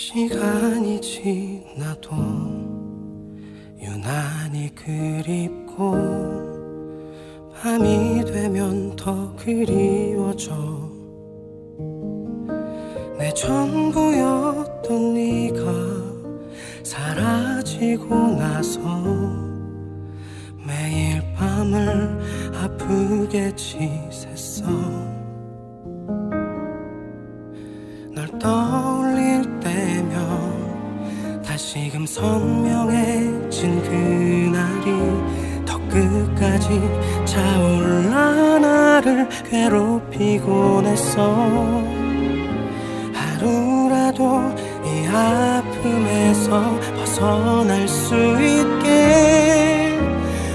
시간이 지나도 유난히 그립고 밤이 되면 더 그리워져. 내 전부였던 네가 사라지고 나서 매일 밤을 아프게 지샜어. 널 떠올릴 때면 다시금 선명해진 그날이 더 끝까지 차올라 나를 괴롭히곤 했어. 하루라도 이 아픔에서 벗어날 수 있게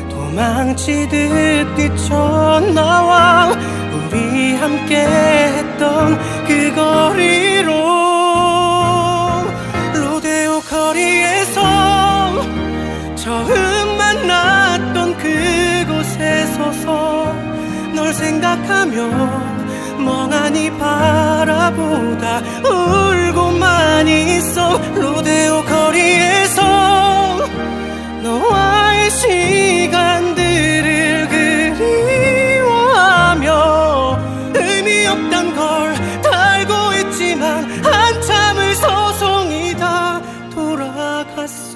도망치듯 뛰쳐나와 우리 함께 했던 그 거리로. 로데오 거리에서 처음 만났던 그곳에 서서 널 생각하며 멍하니 바라보다 울고만 있어. 로데오 거리에서 너와의 시간들을 그리워하며 의미 없단 걸 알고 있지만 한참을 서성이다 돌아갔어.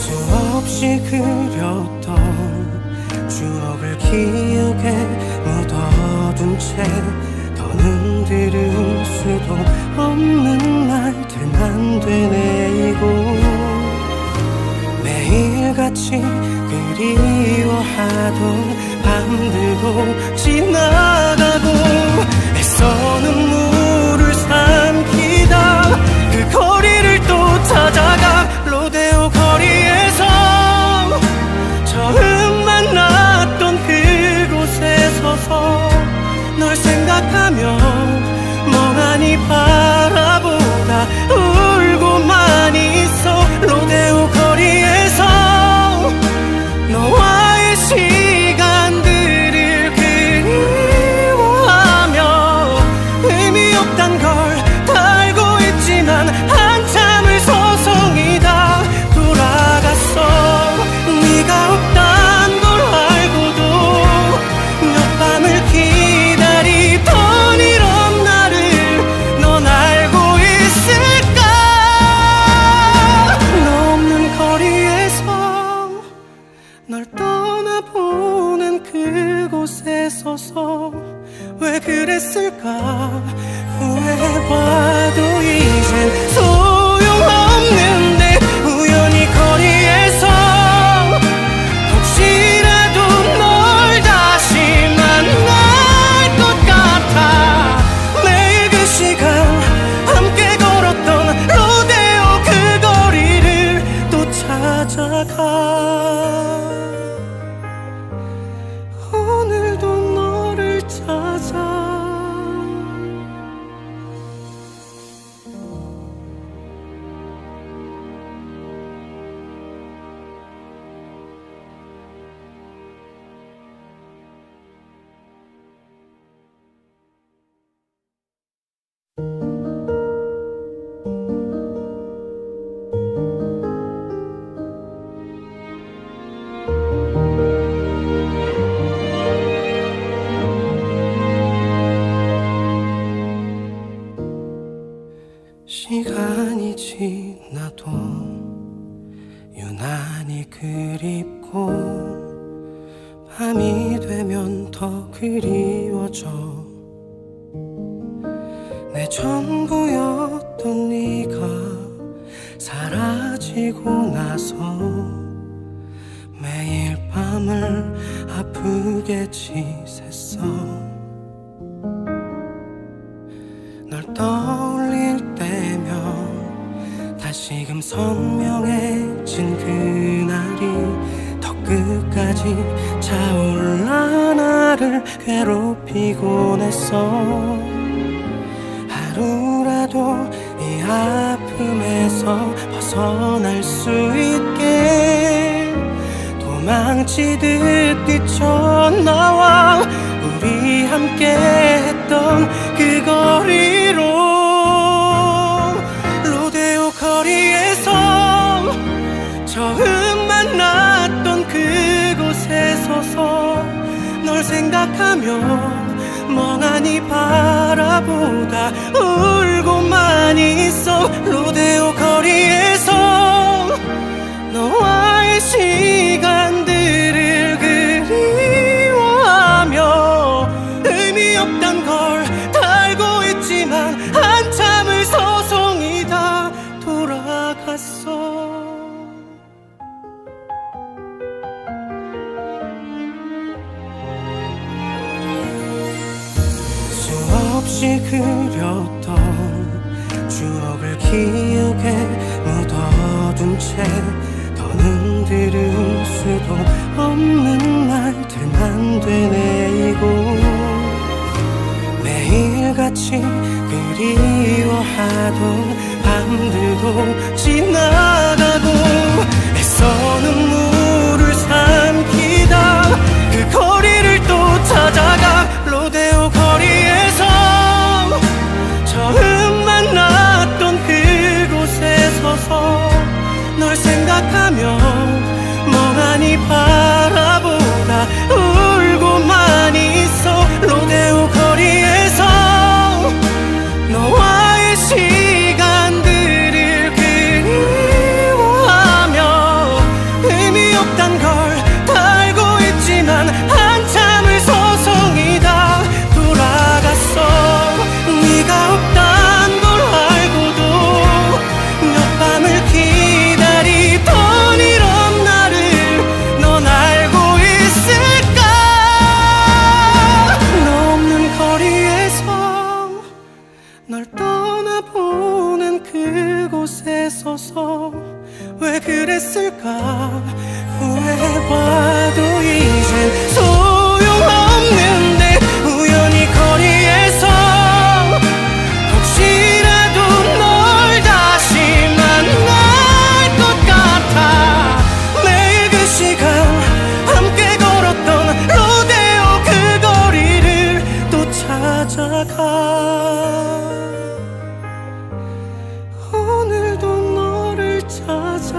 수없이 그렸던 추억을 기억에 묻어둔 채 더는 들을 수도 없는 말들만 되뇌이고 매일같이 그리워하던 밤들도 지나가고 애써 눈물을 삼키다 그 거리를 또 찾아가. 로데오 거리에서 처음 만났던 그곳에 서서 널 생각하며 멍하니 바라보다 울고만 있어. 로데오 거리에서 너와의 시간들을 그리워하며 의미 없단 걸 다 알고 있지만 한참을 서성이다 돌아갔어. 네가 없단 걸 알고도 몇 밤을 기다리던 이런 나를 넌 알고 있을까. 너 없는 거리에서 널 떠나보낸 그곳에 서서 왜 그랬을까. 후회해봐도 이젠 소용없는데 우연히 거리에서 혹시라도 널 다시 만날 것 같아. 매일 그 시간 함께 걸었던 로데오 그 거리를 또 찾아가. 오늘도 너를 찾아. 시간이 지나도 유난히 그립고 밤이 되면 더 그리워져. 내 전부였던 네가 사라지고 나서 매일 밤을 아프게 지샜어. 널 떠올릴 때면 다시금 선명해진 그날이 더 끝까지 차올라 나를 괴롭히곤 했어. 하루라도 이 아픔에서 벗어날 수 있게 도망 도망치듯 뛰쳐나와 우리 함께 했던 그 거리로 로데오 거리에서 처음 만났던 그곳에 서서 널 생각하며 멍하니 바라보다 울고만 있어. 로데오 거리에서 너와의 시간들을 그리워하며 의미 없단 걸 알고 있지만 한참을 서성이다 돌아갔어. 수없이 그렸던 추억을 기억에 묻어둔 채 더는 들을 수도 없는 말들만 되뇌이고 매일같이 그리워하던 밤들도 지나가고 애써 눈물을 삼키다 그 거리를 또 찾아가. 로데오 거리에서 처음 만났던 그곳에 서서 널 생각하며 멍하니 바라보다 울고만 있어. 로데오 거리에서 너와의 시간들을 그리워하며 의미 없단 걸 알고 있지만 한참을 서성이다 돌아갔어. 네가 없단 걸 알고도 몇 밤을 기다리던 이런 나를 넌 알고 있을까. 너 없는 거리에서 널 떠나보낸 그곳에 서서 왜 그랬을까. 후회해봐도 이젠 소용없는데 우연히 거리에서 혹시라도 널 다시 만날 것 같아. 매일 그 시간 함께 걸었던 로데오 그 거리를 또 찾아가. 오늘도 너를 찾아.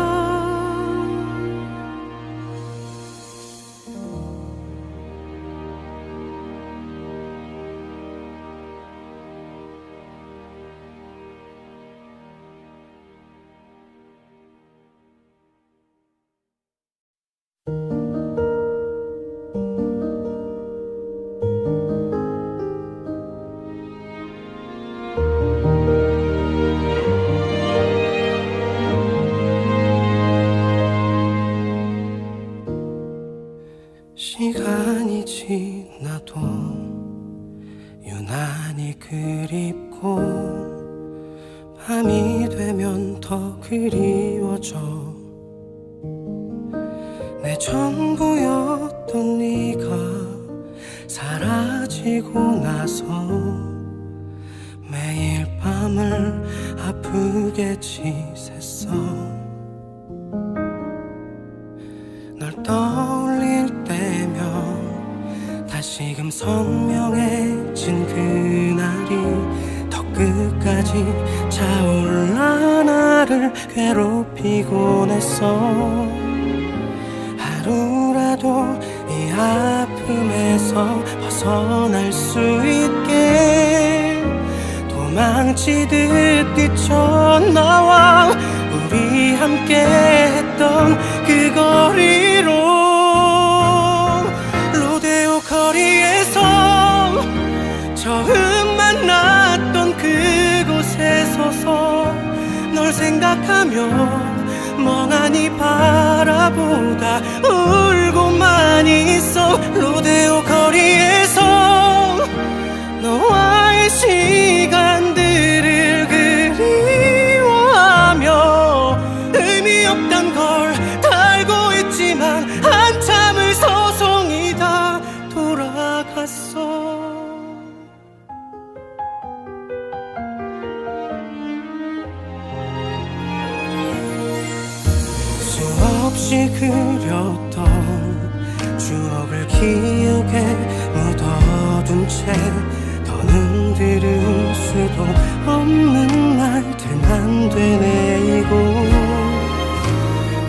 시간이 지나도 유난히 그립고 밤이 되면 더 그리워져. 내 전부였던 네가 사라지고 나서 매일 밤을 아프게 지샜어. 널 떠올릴 때면 다시금 선명해진 그날이 더 끝까지 차올라 나를 괴롭히곤 했어. 하루라도 이 아픔에서 벗어날 수 있게 도망치듯 뛰쳐나와 우리 함께 했던 그 거리로 로데오 거리에서 처음 만났던 그곳에 서서 널 생각하며 멍하니 바라보다 울고만 있어. 로데오 거리에서 너와의 시간들을 그리워하며 의미 없단 걸 알고 있지만 한참을 서성이다 돌아갔어. 수없이 그렸던 기억에 묻어둔 채 더는 들을 수도 없는 말들만 되뇌이고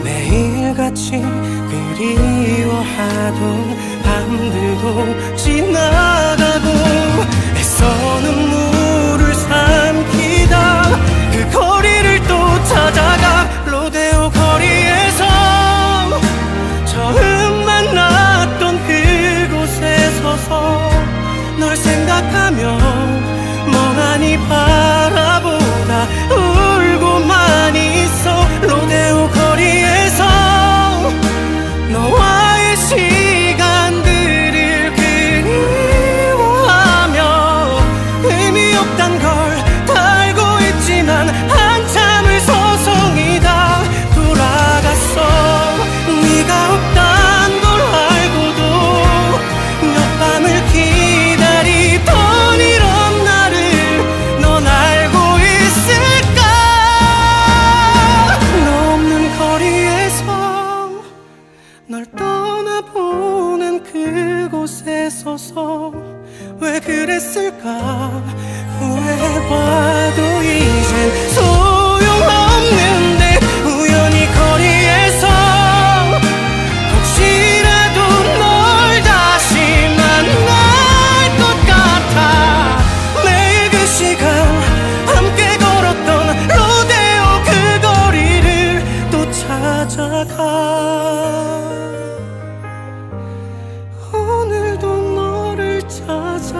매일같이 그리워하던 밤들도 지나가고 애써 눈물을 삼키다 그 거리를 또 찾아가 로데오 거리에서 처음 만났던 그곳에 서서 널 생각하며 멍하니 바라보다 울고만 있어 로데오 거리에서 너와의 시간들을 그리워하며 의미 없단 걸 다 알고 있지만 한참을 서성이다 돌아갔어 네가 없단 걸 알고도 몇 밤을 기다리던 이런 나를 넌 알고 있을까 너 없는 거리에서 널 떠나보낸 그곳에 서서 왜 그랬을까 후회해봐도 이젠 소용없는데 우연히 거리에서 혹시라도 널 다시 만날 것 같아 매일 그 시간 함께 걸었던 로데오 그 거리를 또 찾아가 오늘도 너를 찾아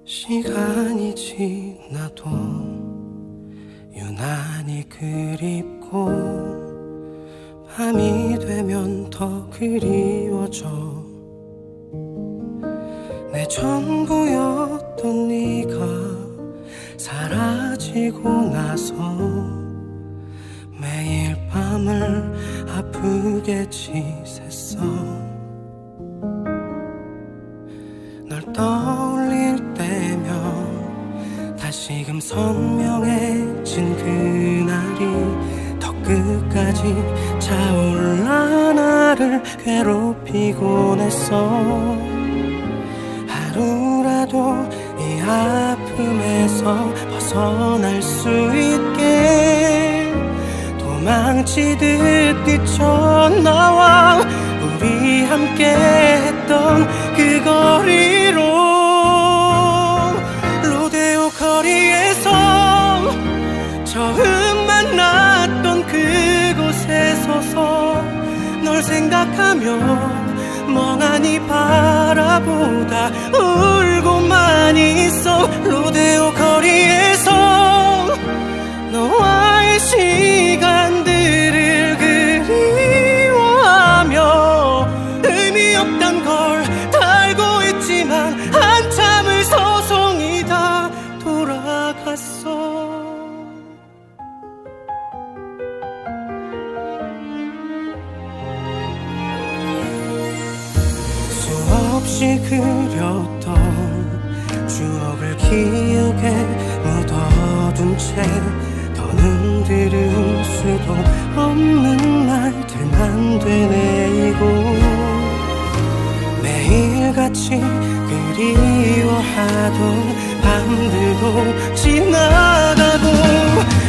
시간이 지나도 유난히 그립고 밤이 되면 더 그리워져 내 전부였던 네가 사라지고 나서 매일 밤을 아프게 지샜어 널 떠올릴 때면 다시금 선명해진 그날이 더 끝까지 차올라 나를 괴롭히곤 했어 하루라도 이 아픔에서 벗어날 수 있게 도망치듯 뛰쳐나와 우리 함께 했던 그 거리로 로데오 거리에서 처음 만났던 그곳에 서서 널 생각하며 멍하니 바라보다 울고만 있어 로데오 거리에서 너와의 시간들을 그리워하며 의미 없단 걸 다 알고 있지만 한참을 서성이다 돌아갔어 수없이 그렸던 추억을 기억에 묻어둔 채 더는 들을 수도 없는 말들만 되뇌이고 매일같이 그리워하던 밤들도 지나가고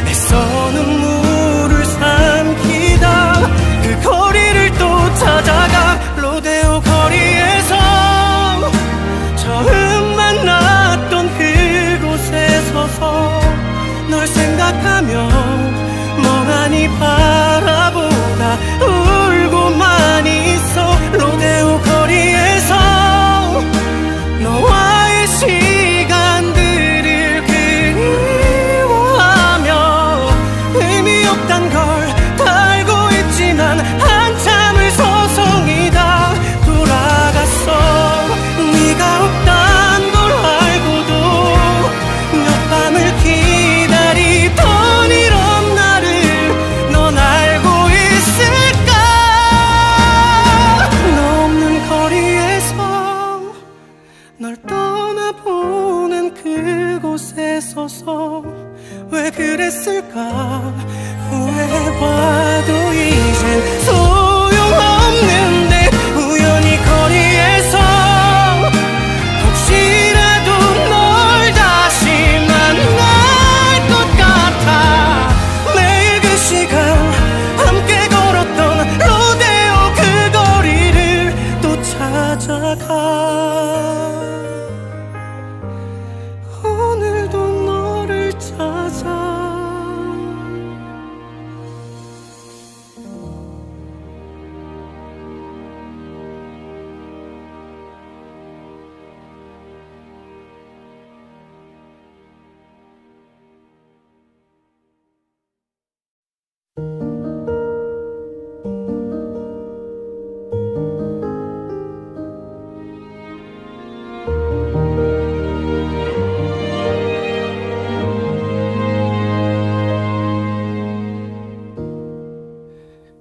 애써 눈물을 삼키다 그 거리를 또 찾아가 로데오 거리에서 처음 만났던 그곳에 서서 널 생각하며 멍하니 바라보다 울고만 있어 로데오 거리에서 너와의 시간들을 그리워하며 의미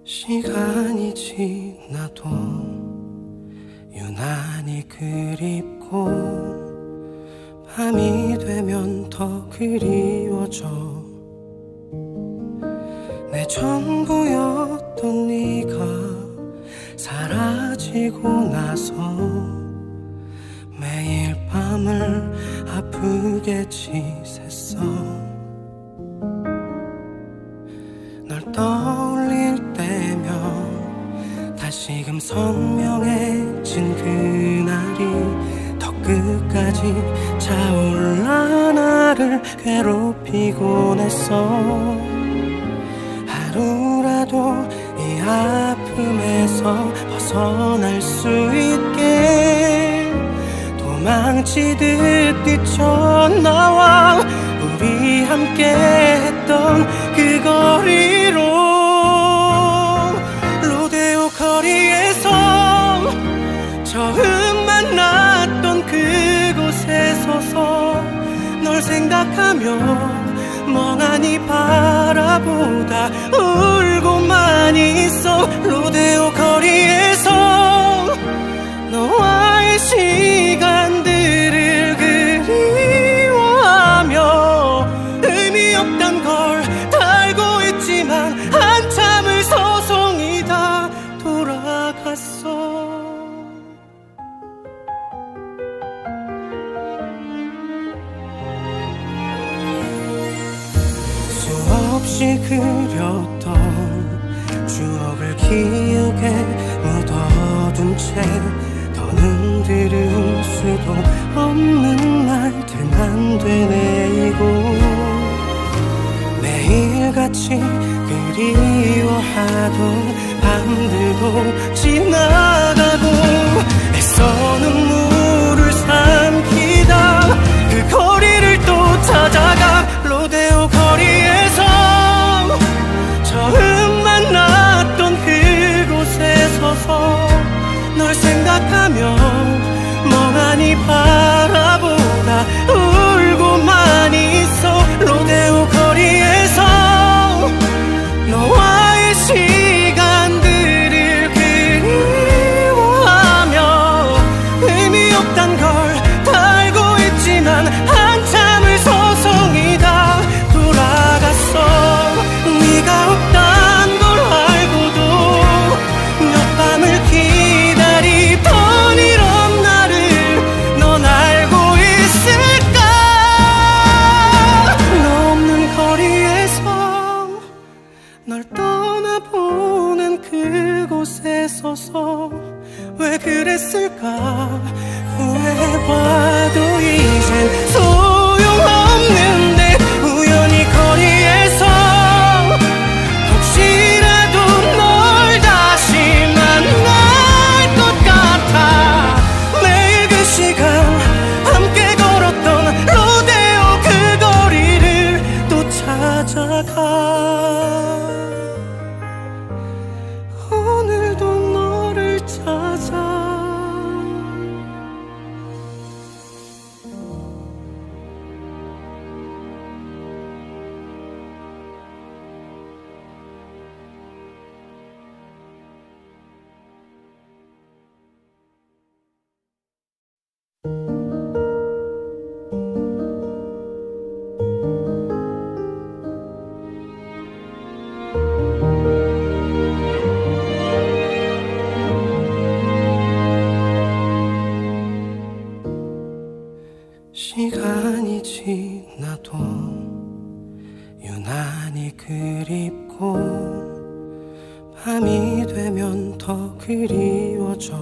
시간이 지나도 유난히 그립고 밤이 되면 더 그리워져. 내 전부였던 네가 사라지고 나서 매일 밤을 아프게 지샜어. 널 떠올릴 때면 다시금 선명해진 그날이 더 끝까지 차올라 나를 괴롭히곤 했어. 하루라도 이 아픔에서 벗어날 수 있게 도망치듯 뛰쳐나와 우리 함께 했던 그 거리로. 로데오 거리에서 처음 만났던 그곳에 서서 널 생각하며 멍하니 바라보다 울고만 있어. 로데오 거리에서 너와의 시간들을 그리워하며 의미 없단 걸 다 알고 있지만 한참을 서성이다 돌아갔어. 수없이 그렸던 추억을 기억에 묻어둔 채 더는 들을 수도 없는 말들만 되뇌이고 매일같이 그리워하던 밤들도 지나가고 애써 눈물을 삼키다 그 거리를 또 찾아가. 로데오 거리에서 처음 만났던 그곳에 서서 널 생각하며 멍하니 바라보다 울고만 있어. 로데오 거리에서 너와의 시간들을 그리워하며 의미 없단 걸 다 알고 있지만 한참을 서성이다 돌아갔어. 네가 없단 걸 알고도 몇 밤을 기다리던 이런 나를 넌 알고 있을까. 너 없는 거리에서 널 떠나보낸 그곳에 서서 왜 그랬을까. 후회해봐도 이젠 소용없는데 우연히 거리에서 혹시라도 널 다시 만날 것 같아. 매일 그 시간 함께 걸었던 로데오 그 거리를 또 찾아가. 오늘도 너를 찾아. 시간이 지나도 유난히 그립고 밤이 되면 더 그리워져.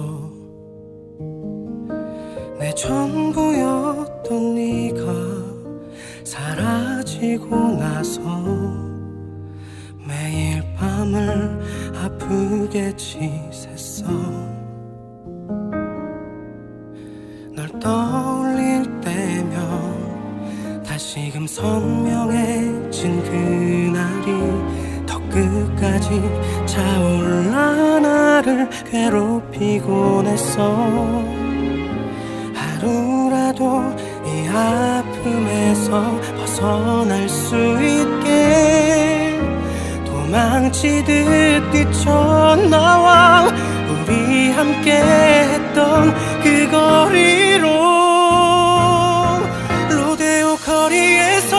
내 전부였던 네가 사라지고 나서 매일 밤을 아프게 지샜어. 널 떠올릴 때면 다시금 선명해진 그날이 더 끝까지 차올라 나를 괴롭히곤 했어. 하루라도 이 아픔에서 벗어날 수 있게 도망치듯 뛰쳐나와 우리 함께 했던 그 거리로 로데오 거리에서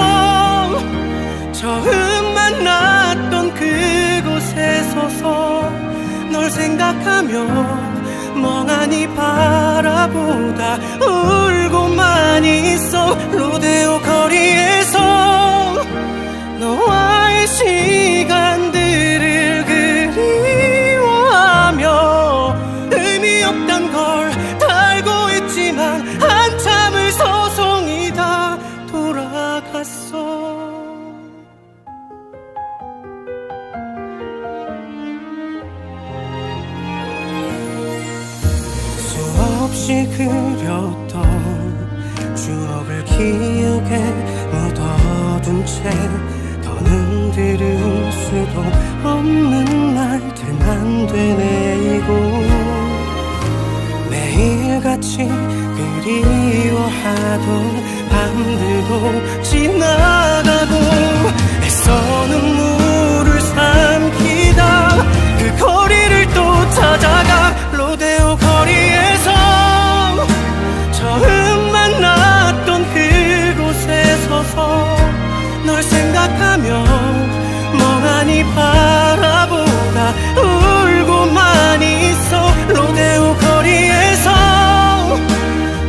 처음 만났던 그곳에 서서 널 생각하며 멍하니 바라보다 울고만 있어. 로데오 거리에서 너와의 시간들을 그리워하며 의미 없단 걸 다 알고 있지만 한참을 서성이다 돌아갔어. 수없이 그렸던 추억을 기억에 묻어둔 채 더는 들을 수도 없는 말들만 되뇌이고 매일같이 그리워하던 밤들도 지나가고 애써 눈물을 삼키다 그 거리를 또 찾아가. 로데오 거리에서 처음 만났던 그곳에 서서 널 생각하며 멍하니 바라보다 울고만 있어. 로데오 거리에서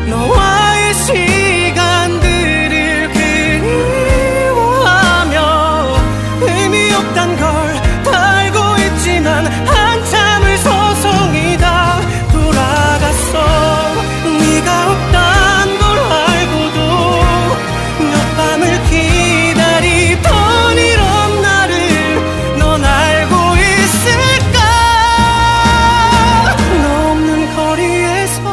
너와의 시간들을 그리워하며 의미 없단 걸 다 알고 있지만 한참을 서성이다 돌아갔어. 네가 없단 걸 알고도 몇 밤을 기다리던 이런 나를 넌 알고 있을까. 너 없는 거리에서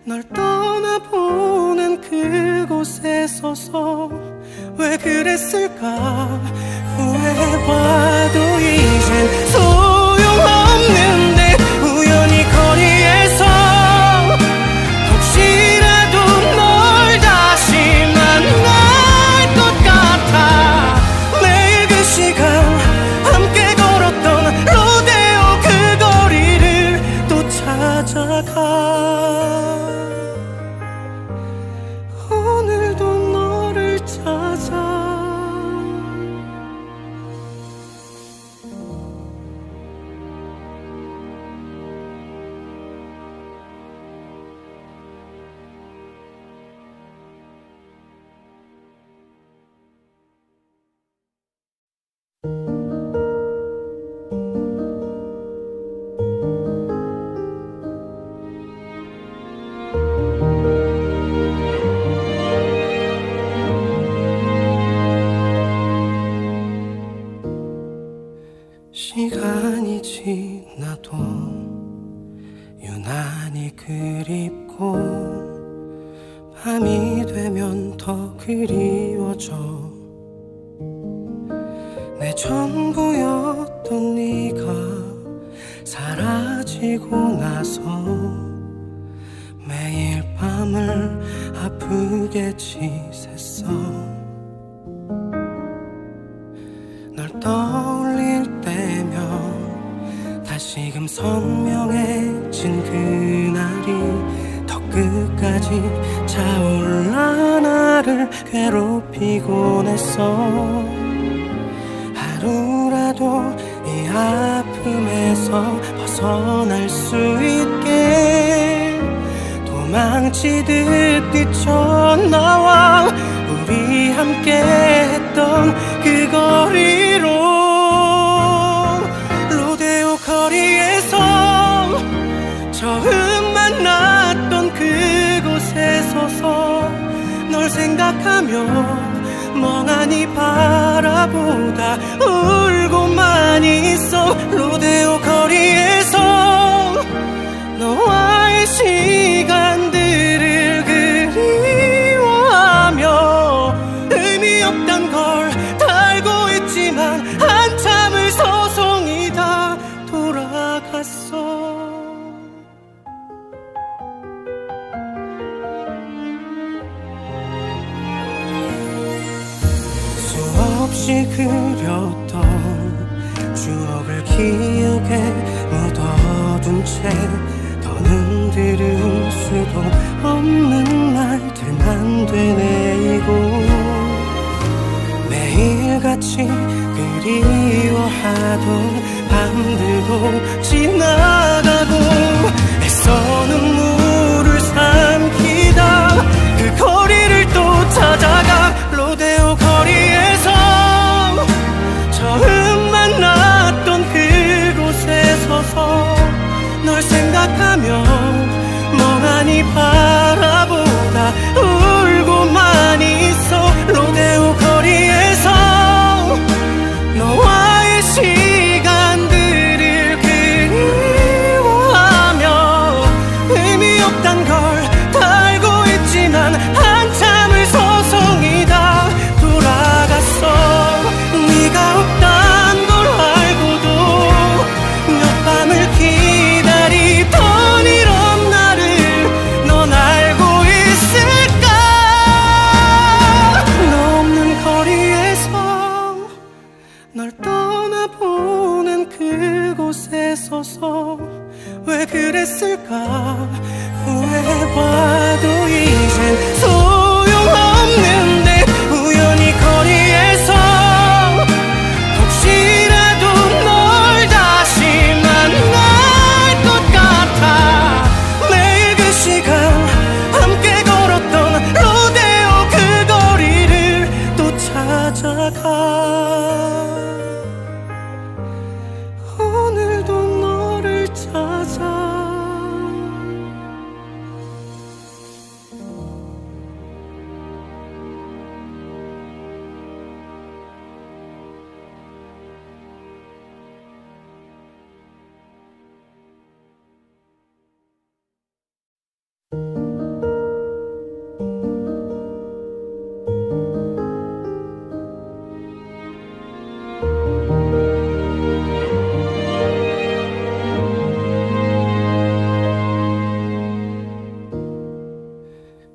널 떠나보낸 그곳에 서서 왜 그랬을까. 후회해봐도 이젠 소용없는데 우연히 거리에서 혹시라도 널 다시 만날 것 같아. 매일 그 시간 함께 걸었던 로데오 그 거리를 또 찾아가. 오늘도 너를 찾아. 시간이 지나도 유난히 그립고 밤이 되면 더 그리워져. 내 전부였던 네가 사라지고 나서 매일 밤을 아프게 지샜어. 널 떠올릴 때면 다시금 선명해진 그날이 더 끝까지 차올라 나를 괴롭히곤 했어. 하루라도 이 아픔에서 벗어날 수 있게 도망치듯 뛰쳐나와 우리 함께 했던 그 거리로 로데오 거리에서 처음 만났던 그곳에 서서 널 생각하며 멍하니 바라보다 울고만 있어. 로데오 거리에서 너와의 시간들을 그리워하며 의미 없단 걸 다 알고 있지만 한참을 서성이다 돌아갔어. 수없이 그렸던 추억을 기억에 묻어둔 채 더는 들을 수도 없는 말들만 되뇌이고 매일같이 그리워하던 밤들도 지나가고 애써 눈물을 삼키다 그 거리를 또 찾아가 로데오 거리에서 처음 만났던 그곳에 서서 널 생각하며 멍하니 바라보다 울고만 있어 로데오 거리에서 너와의 시간들을 그리워하며 의미 없단 걸 다 알고 있지만 한참을 소송이다 돌아갔어 네가 없단 걸 알고도 몇 밤을 기다리던 이런 나를 넌 알고 있을까 너 없는 거리에서 널 떠나보낸 그곳에 서서 왜 그랬을까 후회해봐도 이젠 소용없는데 우연히 거리에서 혹시라도 널 다시 만날 것 같아 매일 그 시간 함께 걸었던 로데오 그 거리를 또 찾아가 오늘도 너를 찾아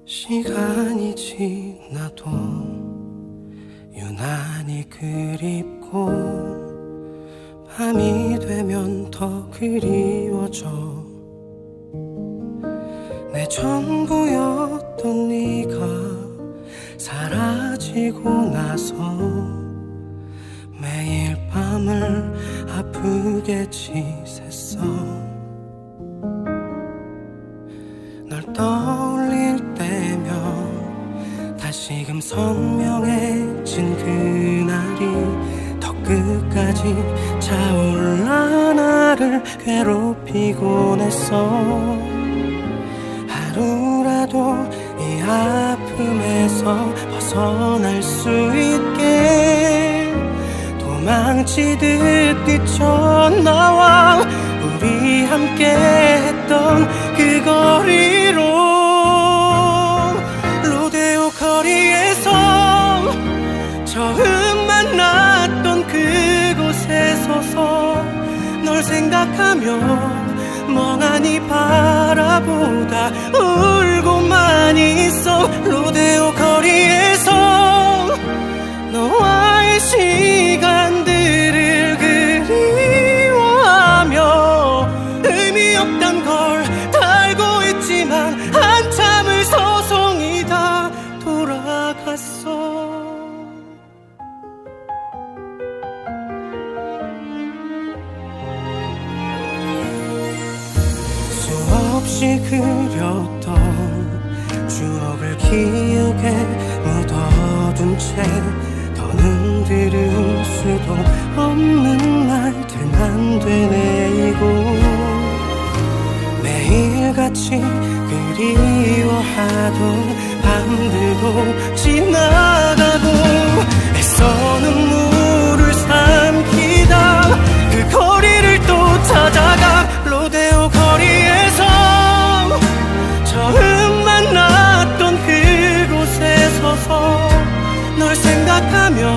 시간이 지나도 유난히 그립고 밤이 되면 더 그리워져 내 전부였던 네가 사라지고 나서 매일 밤을 아프게 지샜어 널 떠올릴 때면 다시금 선명해진 그날이 더 끝까지 차올라 나를 괴롭히곤 했어 하루라도 이 아픔에서 벗어날 수 있게 도망치듯 뛰쳐나와 우리 함께 했던 그 거리로 로데오 거리에서 처음 만났던 그곳에 서서 널 생각하며 멍하니 바라보다 울고만 있어 로데오 거리에서 너와의 시간들을 그리워하며 의미 없단 걸 다 알고 있지만 한참을 소송이다 돌아갔어 수없이 그렸던 추억을 기억에 묻어둔 채 더는 들을 수도 없는 말들만 되뇌이고 매일같이 그리워하던 밤들도 지나가고 애써 눈물을 삼키다 그 거리를 또 찾아가 로데오 거리에서 처음 만났던 그곳에 서서 널 생각하며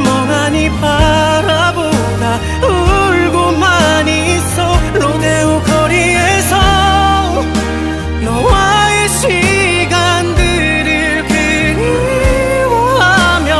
멍하니 바라보다 울고만 있어 로데오 거리에서 너와의 시간들을 그리워하며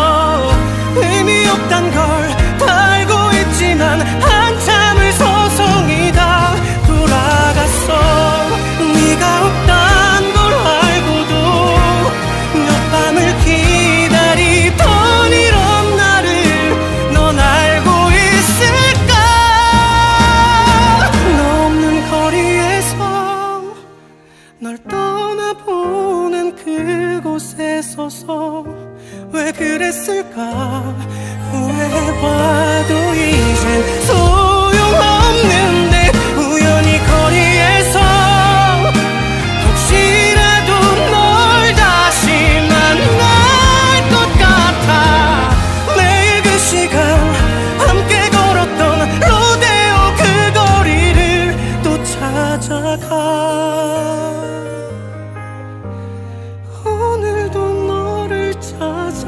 후회해봐도 이젠 소용없는데 우연히 거리에서 혹시라도 널 다시 만날 것 같아. 매일 그 시간 함께 걸었던 로데오 그 거리를 또 찾아가. 오늘도 너를 찾아.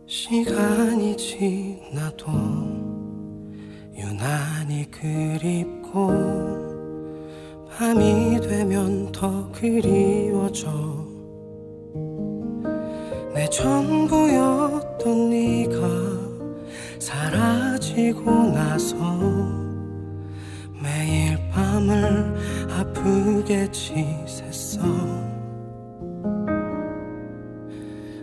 시간이 지나도 유난히 그립고 밤이 되면 더 그리워져. 내 전부였던 네가 사라지고 나서 매일 밤을 아프게 지샜어.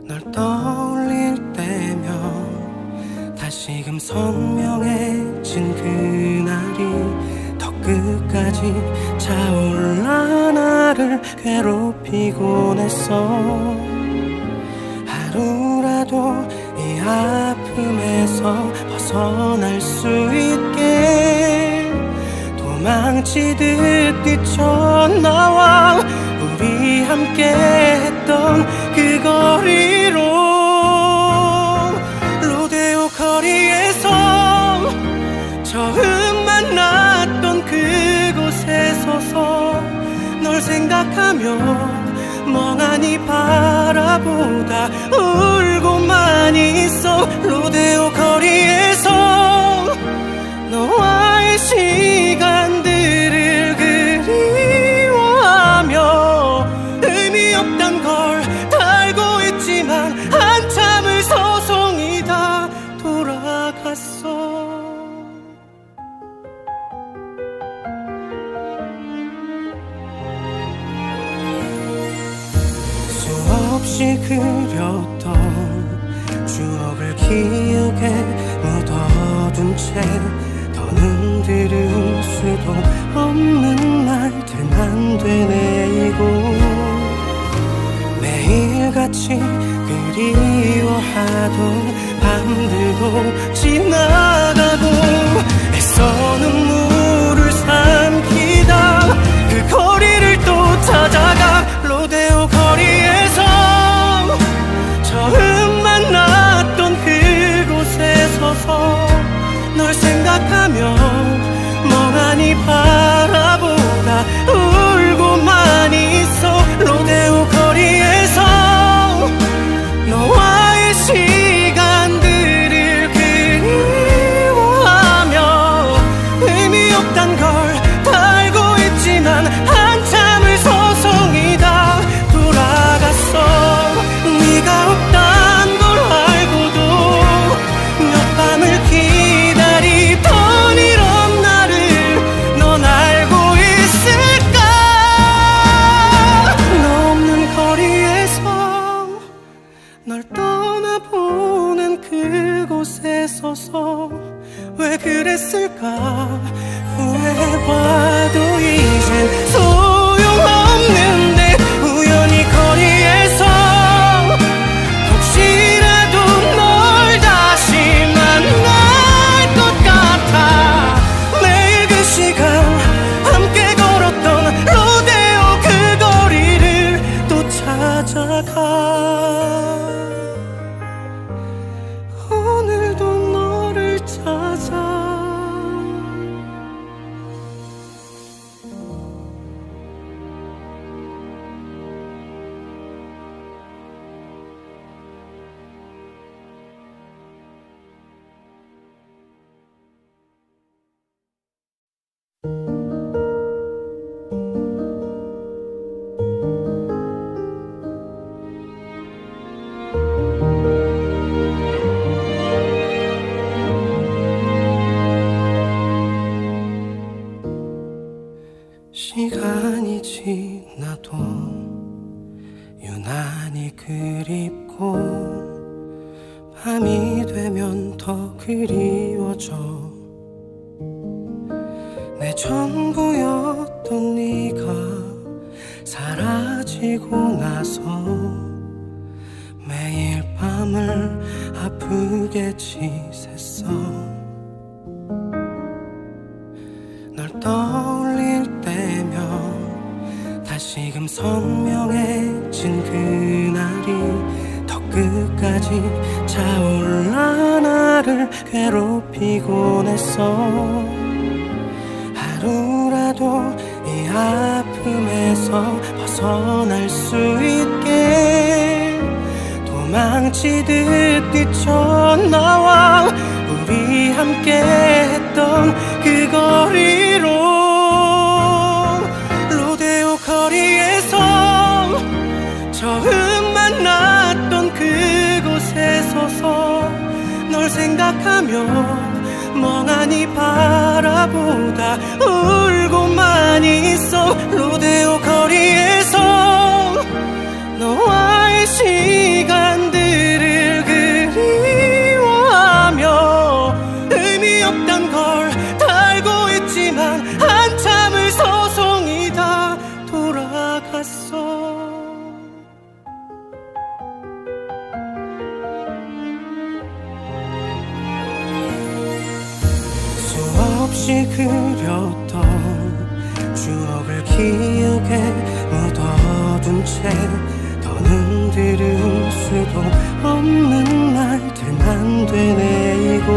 널 떠올릴 때면 다시금 선명해진 그날이 더 끝까지 차올라 나를 괴롭히곤 했어. 하루라도 이 아픔에서 벗어날 수 있게 도망치듯 뛰쳐나와 우리 함께 했던 그 거리로. 로데오 거리에서 처음 만났던 그곳에 서서 널 생각하며 멍하니 바라보다 울고만 있어. 로데오 거리에서 너와의 시간들을 그리워하며 의미 없단 걸 알고 있지만 한참을 서성이다 돌아갔어. 수없이 그렸던 추억을 기억에 묻어둔 채 더는 들을 수도 없는 말들만 되뇌이고 매일같이 그리워하던 밤들도 지나가고 애써 눈물을 삼키다 그 거리를 또 찾아가. 로데오 거리에서 처음 만났던 그곳에 서서 널 생각하며 멍하니 바라보다 울고만 있어. 로데오 거리에서 너와의 시간들을 그리워하며 의미 없단 걸 알고 있지만 한참을 서성이다 돌아갔어. 네가 없단 걸 알고도 몇 밤을 기다리던 이런 나를 넌 알고 있을까. 너 없는 거리에서 널 떠나보낸 그곳에 서서 왜 그랬을까. 후회해봐도 이젠 소용없는데 우연히 거리에서 혹시라도 널 다시 만날 것 같아. 매일 그 시간 함께 걸었던 로데오 그 거리를 또 찾아가. 오늘도 너를 찾아. 지나도 유난히 그립고 밤이 되면 더 그리워져. 내 전부였던 네가 사라지고 나서 매일 밤을 아프게 지샜어. 널 떠올릴 때면 다시금 선명해진 그날이 더 끝까지 차올라 나를 괴롭히곤 했어. 하루라도 이 아픔에서 벗어날 수 있게 도망치듯 뛰쳐나와 우리 함께 했던 그 거리로. 로데오 거리에서 처음 만났던 그곳에 서서 널 생각하며 멍하니 바라보다 울고만 있어. 로데오 거리에서 너와의 시간들을 그리워하며 의미 없단 걸 다 알고 있지만 한참을 서성이다 돌아갔어. 수없이 그렸던 추억을 기억에 묻어둔 채 더는 들을 수도 없는 날들만 되뇌이고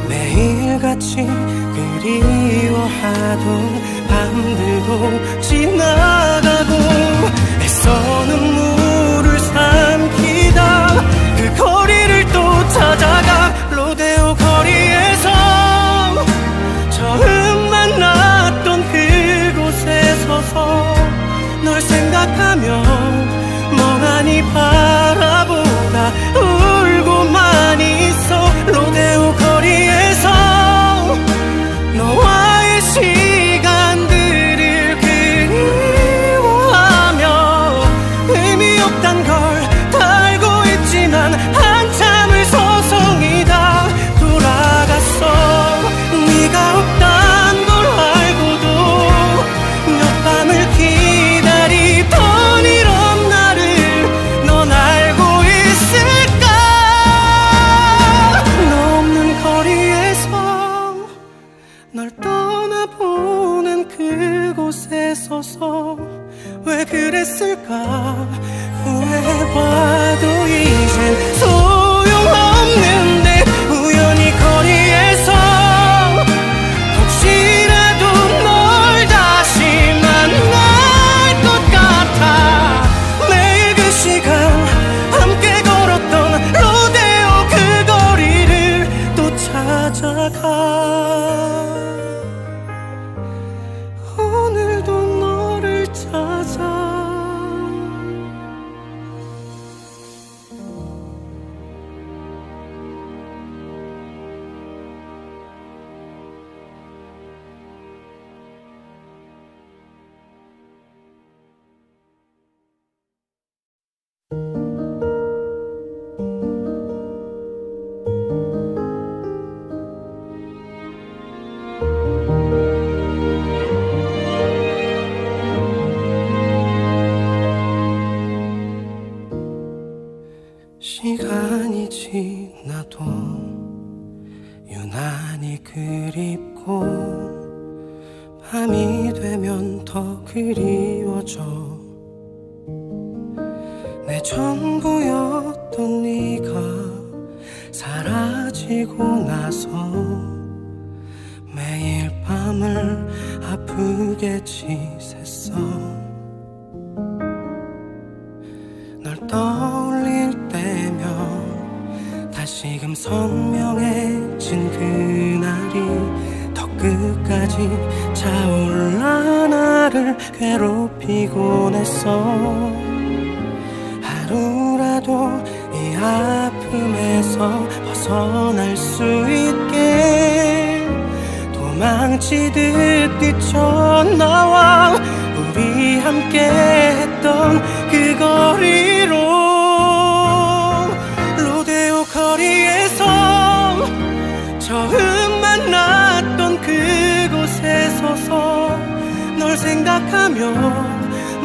매일같이 그리워하던 밤들도 지나가고 애써 눈물을 삼키다 그 거리를 또 찾아가. 로데오 거리에서 처음 만났던 그곳에 서서 널 생각하며 멍하니 바라보다 울고만 있어. 로데오 거리에서 너와의 시간들을 그리워하며 의미 없단 걸 다 알고 있지만 한참을 서성이다 돌아갔어. 네가 없단 걸 알고도 몇 밤을 기다리던 이런 나를 넌 알고 있을까. 너 없는 거리에서 널 떠나보는 그곳에 서서 왜 그랬을까. 후회해봐도 이젠 소용없는데 우연히 거리에서 혹시라도 널 다시 만날 것 같아. 매일 그 시간 함께 걸었던 로데오 그 거리를 또 찾아가. 오늘도 너를 찾아. 시간이 지나도 유난히 그립고 밤이 되면 더 그리워져. 내 전부였던 네가 사라지고 나서 매일 밤을 아프게 지샜어. 널 떠올릴 때면 다시금 선명해진 그날이 더 끝까지 차올라 나를 괴롭히곤 했어. 하루라도 이 아픔에서 벗어날 수 있게 도망치듯 뛰쳐나와 우리 함께 했던 그 거리로 로데오 거리에서 처음 만났던 그곳에 서서 널 생각하며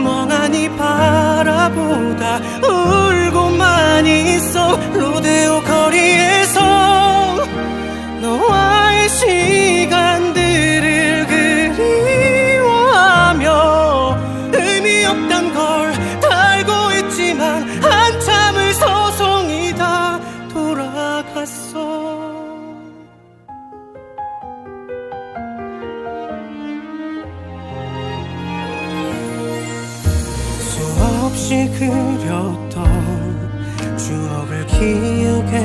멍하니 바라보다 울고만 있어. 로데오 거리에서 너와의 시간들을 그리워하며 의미 없단 걸 다 알고 있지만 한참을 서성이다 돌아갔어. 수없이 그렸던 추억을 기억에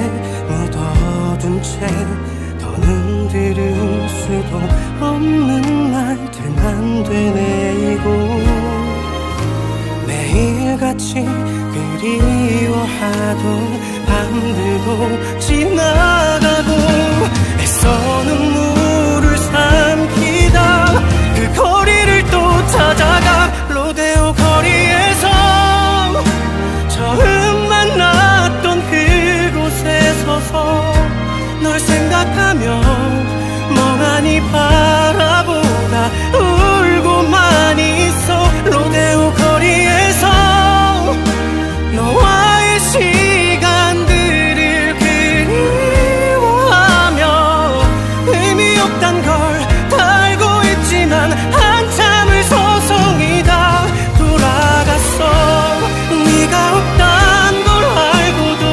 묻어둔 채 더는 들을 수도 없는 날들만 되뇌이고 매일같이 그리워하던 밤들도 지나가고 애써 눈물을 삼키다 그 거리를 또 찾아가. 로데오 거리에서 처음 만났던 그곳에 서서 널 생각하며 멍하니 바라보다 울고만 있어. 로데오 거리에서 너와의 시간들을 그리워하며 의미 없단 걸 다 알고 있지만 한참을 서성이다 돌아갔어. 네가 없단 걸 알고도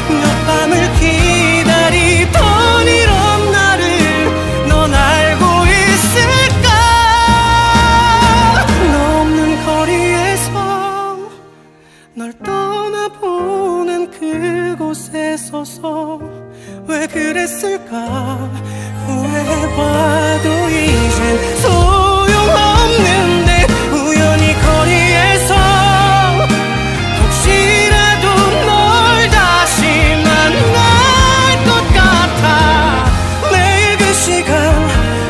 몇 밤을 기다리던 이런 나를 넌 알고 있을까. 너 없는 거리에서 널 떠나보낸 그곳에 서서 왜 그랬을까. 후회해봐도 이젠 소용없는데 우연히 거리에서 혹시라도 널 다시 만날 것 같아. 매일 그 시간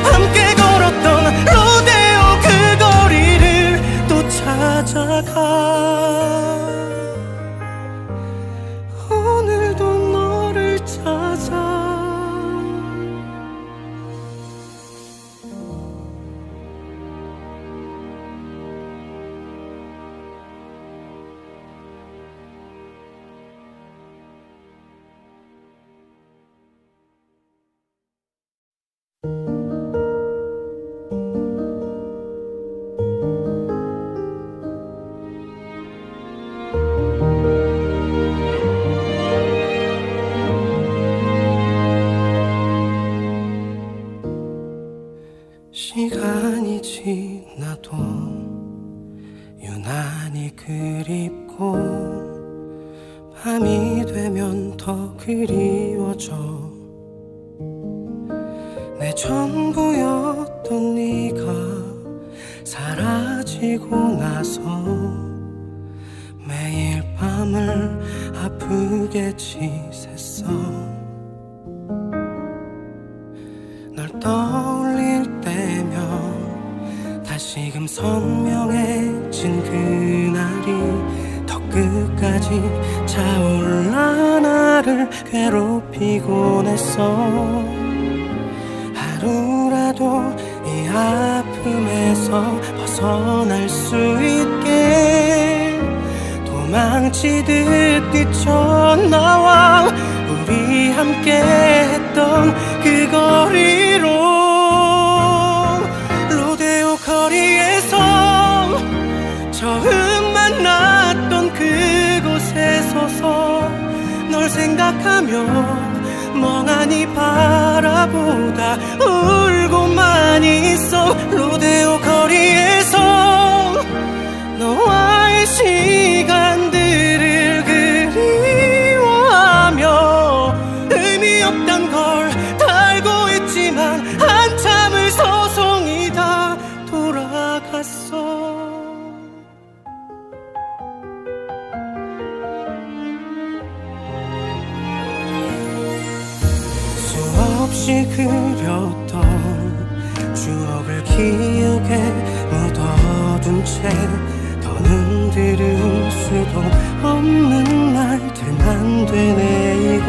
함께 걸었던 로데오 그 거리를 또 찾아가. 오늘도 너를 찾아. 시간이 지나도 유난히 그립고 밤이 되면 더 그리워져. 내 전부였던 네가 사라지고 나서 매일 밤을 아프게 지샜어. 널 떠올릴 때면 다시금 선명해진 그날이 더 끝까지 차올라 나를 괴롭히곤 했어. 하루라도 이 아픔에서 벗어날 수 있게 도망치듯 뛰쳐나와 우리 함께 했던 그 거리로 로데오 거리에서 처음 만났던 그곳에 서서 널 생각하며 멍하니 바라보다 울고만 있어. 로데오 거리에서 너와의 시간들을 그리워하며 의미 없단 걸 다 알고 있지만 한참을 서성이다 돌아갔어. 수없이 그렸던 추억을 기억에 묻어둔 채 더는 들을 수도 없는 말들만 되뇌이고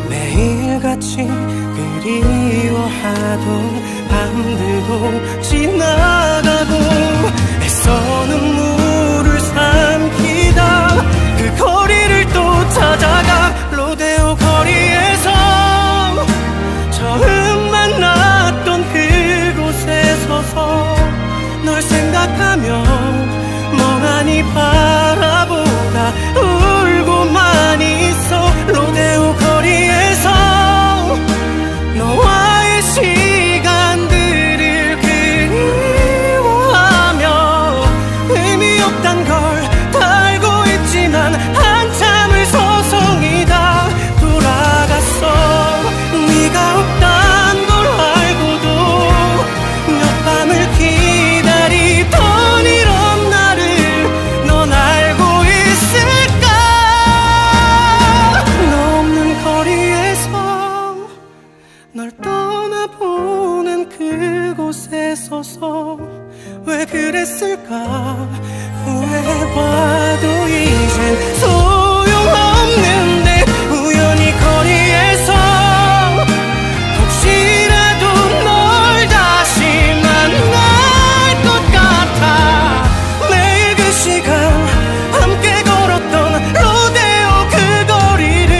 매일같이 그리워하던 밤들도 지나가고 애써 눈물을 삼키다 그 거리를 또 찾아가 로데오 거리에서 처음 만났던 그곳에 서서 널 생각하며 멍하니 바라보다 울고만 있어 로데오 거리에서 너와의 시간들을 그리워하며 의미 없단 걸 다 알고 있지만 한참을 서성이다 돌아갔어 네가 없단 걸 알고도 몇 밤을 기다리던 이런 나를 넌 알고 있을까 너 없는 거리에서 널 떠나보낸 그곳에 서서 왜 그랬을까 후회해봐도 이젠 소용없는데 우연히 거리에서 혹시라도 널 다시 만날 것 같아 매일 그 시간 함께 걸었던 로데오 그 거리를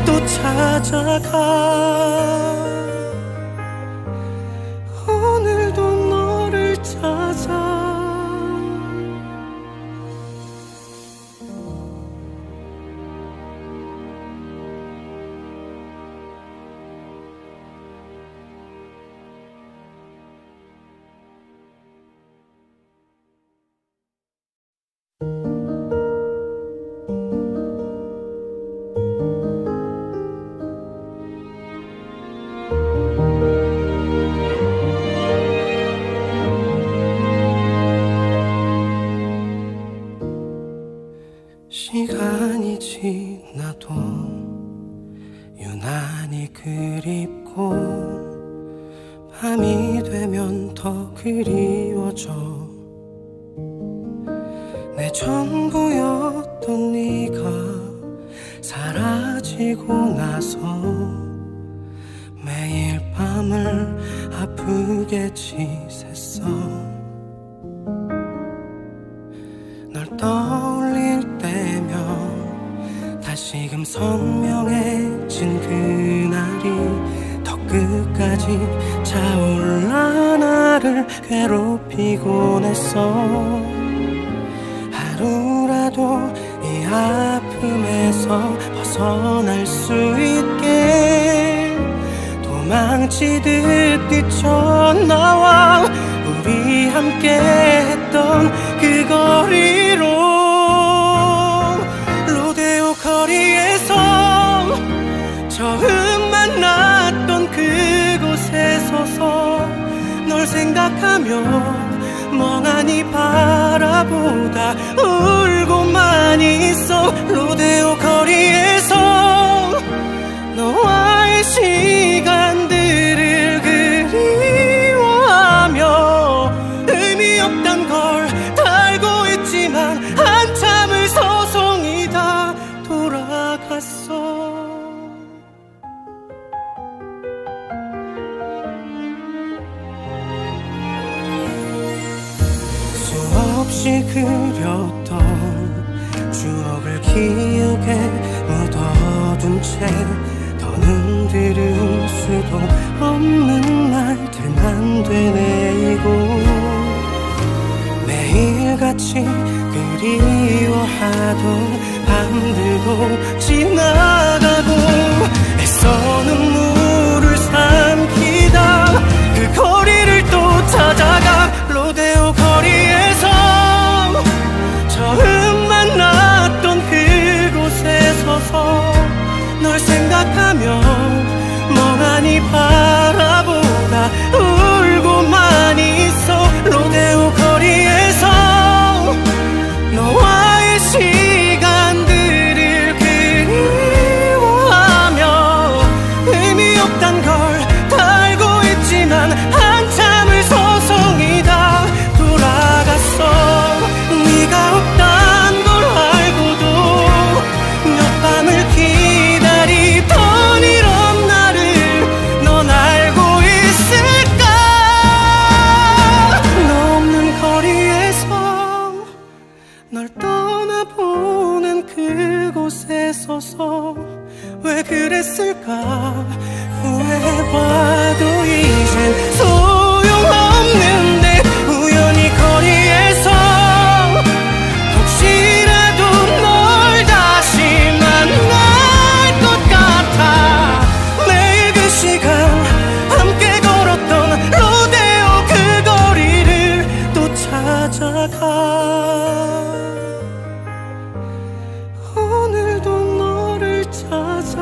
또 찾아가 오늘도 너를 찾아 시간이 지나도 유난히 그립고 밤이 되면 더 그리워져 내 전부였던 네가 사라지고 나서 매일 밤을 아프게 지샜어 널 떠올릴 때면 다시금 선명해진 그날이 더 끝까지 차올라 나를 괴롭히곤 했어 하루라도 이 아픔에서 벗어날 수 있게 도망치듯 뛰쳐나와 우리 함께 했던 그 거리로 로데오 거리에서 처음 만났던 그곳에 서서 널 생각하며 멍하니 바라보다 울고만 있어 로데오 거리에서 너와의 시간들을 그리워하며 의미 없단 걸 다 알고 있지만 한참을 서성이다 돌아갔어 수없이 그렸던 추억을 기억에 묻어둔 채 더는 들을 수도 없는 말들만 되뇌이고 매일같이 그리워하던 밤들도 지나가고 애써 눈물을 삼키다 그 거리를 또 찾아가 로데오 거리에서 처음 만났던 그곳에 서서 널 생각하며 멍하니 바라보다 울고만 있어 로데오 거리에서 너와의 시간들을 그리워하며 왜 그랬을까 후회해봐도 이젠 소용없는데 우연히 거리에서 혹시라도 널 다시 만날 것 같아 매일 그 시간 함께 걸었던 로데오 그 거리를 또 찾아가 오늘도 너를 찾아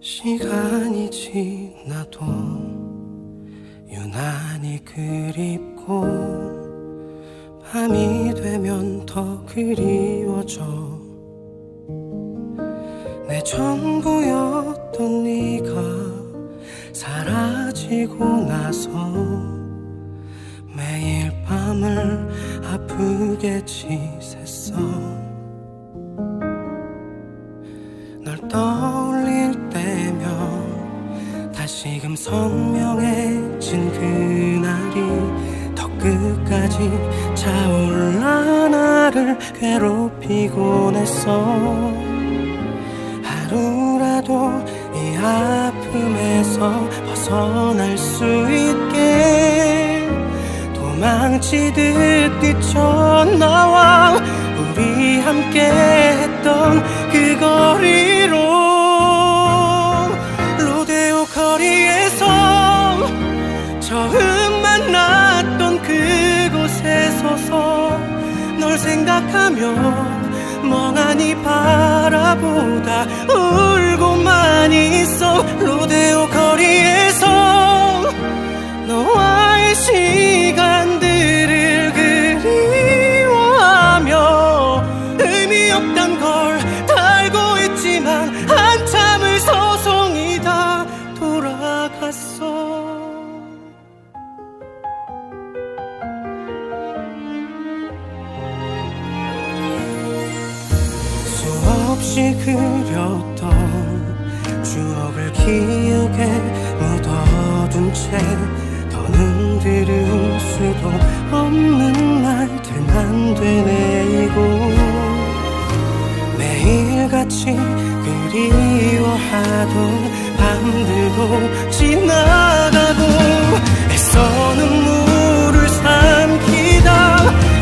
시간이 지나도 유난히 그립고 밤이 되면 더 그리워져 내 전부였던 네가 사라지고 나서 매일 밤을 아프게 지샜어 널 떠올릴 때면 다시금 선명해진 그날이 더 끝까지 차올라 나를 괴롭히곤 했어 하루라도 이 아픔에서 벗어날 수 있게 도망치듯 뛰쳐나와 우리 함께 했던 그 거리로 로데오 거리에서 처음 만났던 그곳에 서서 널 생각하며 멍하니 바라보다 울고만 있어 로데오 거리에서 너와의 시간들을 그리워하며 의미 없단 걸 알고 있지만 한참을 서성이다 돌아갔어 수없이 그렸던 추억을 기억에 묻어둔 채 더는 들을 수도 없는 말들만 되뇌이고 매일같이 그리워하던 밤들도 지나가고 애써 눈물을 삼키다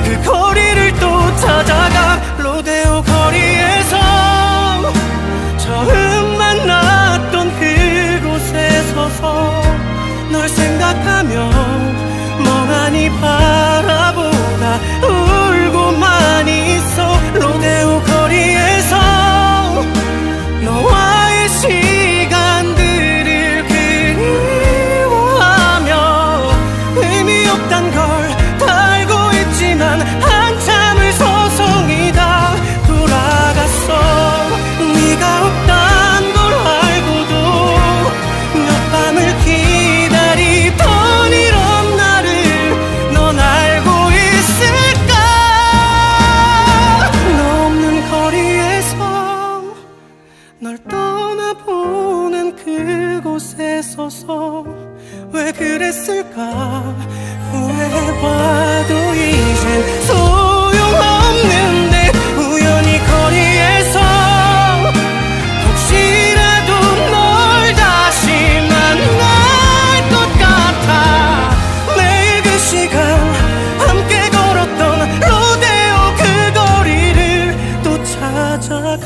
그 거리를 또 찾아가 로데오 거리에서 처음 만났던 그곳에 서서 널 생각하며 멍하니 바라보다 울고만 있어 로데오 거리에서 너와의 시간들을 그리워하며 의미 없단 걸 알고 있지만 한참을 서성이다 돌아갔어 네가 없단 걸 알고도 몇 밤을 기다리던 이런 나를 넌 알고 있을까 너 없는 거리에서 널 떠나보낸 그곳에 서서 왜 그랬을까 후회해봐도 이젠 소용없는데 우연히 거리에서 혹시라도 널 다시 만날 것 같아 매일 그 시간 함께 걸었던 로데오 그 거리를 또 찾아가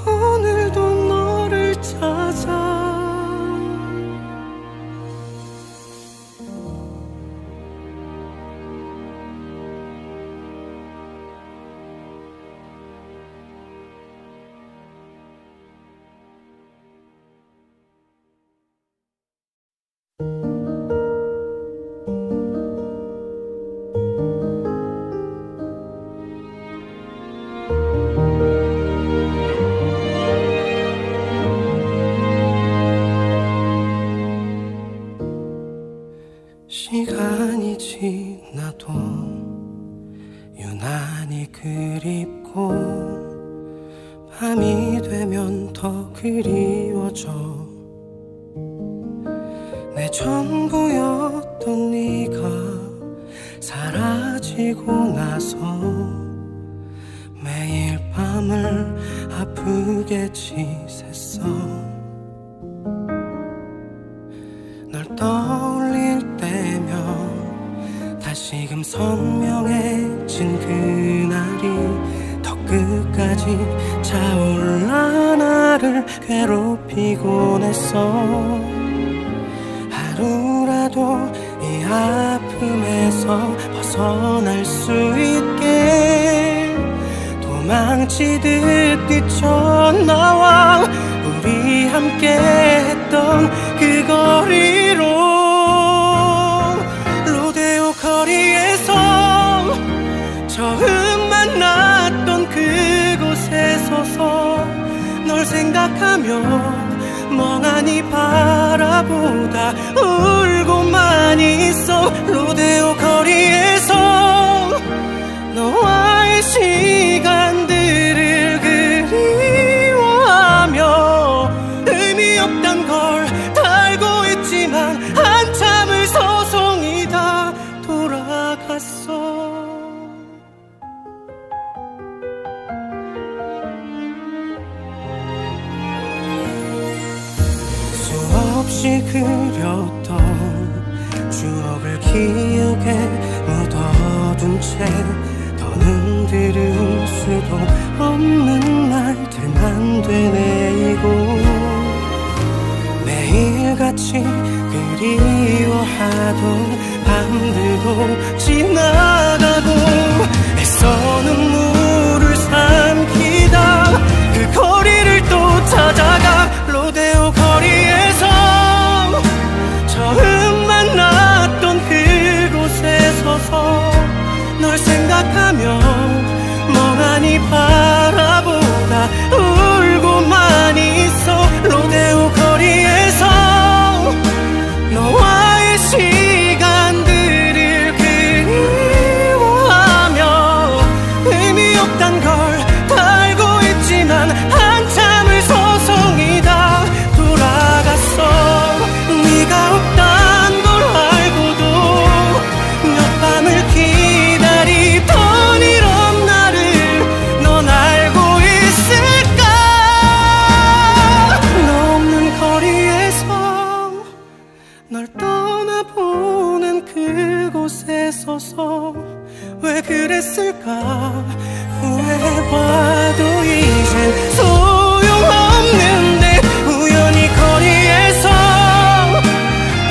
오늘도 너를 찾아 유난히 그립고 밤이 되면 더 그리워져. 내 전부였던 네가 사라지고 나서 매일 밤을 아프게 지샜어. 널 떠올릴 때면 다시금 선명해진 그날이 더 끝까지 차올라 나를 괴롭히곤 했어. 하루라도 이 아픔에서 벗어날 수 있게 도망치듯 뛰쳐나와 우리 함께 했던 그 거리로. 로데오 거리에서 처음 만났던 그곳에 서서 널 생각하며 멍하니 바라보다 울고만 있어. 로데오 거리에서 너와의 시간들을 그리워하며 의미 없단 걸 알고 있지만 한참을 서성이다 돌아갔어. 수없이 그렸던 추억을 기억에 묻어둔 채 더는 들을 수도 없는 말들만 되뇌이고 매일같이 그리워하던 밤들도 지나가고 애써 눈물을 삼키다 그 거리를 또 찾아가. 로데오 거리에서 처음 만났던 그곳에 서서 널 생각하며 멍하니 바라보다 울고만 있어. 로데오 거리에서 너와의 시간들을 그리워하며 의미 없단 걸 알고 있지만 한참을 서성이다 돌아갔어. 네가 없단 걸 알고도 몇 밤을 기다리던 이런 나를 넌 알고 있을까. 너 없는 거리에서 널 떠나보는 그곳에 서서 왜 그랬을까. 후회해봐도 이젠 소용없는데 우연히 거리에서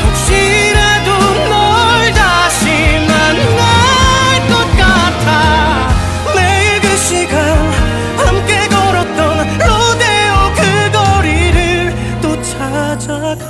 혹시라도 널 다시 만날 것 같아. 매일 그 시간 함께 걸었던 로데오 그 거리를 또 찾아가.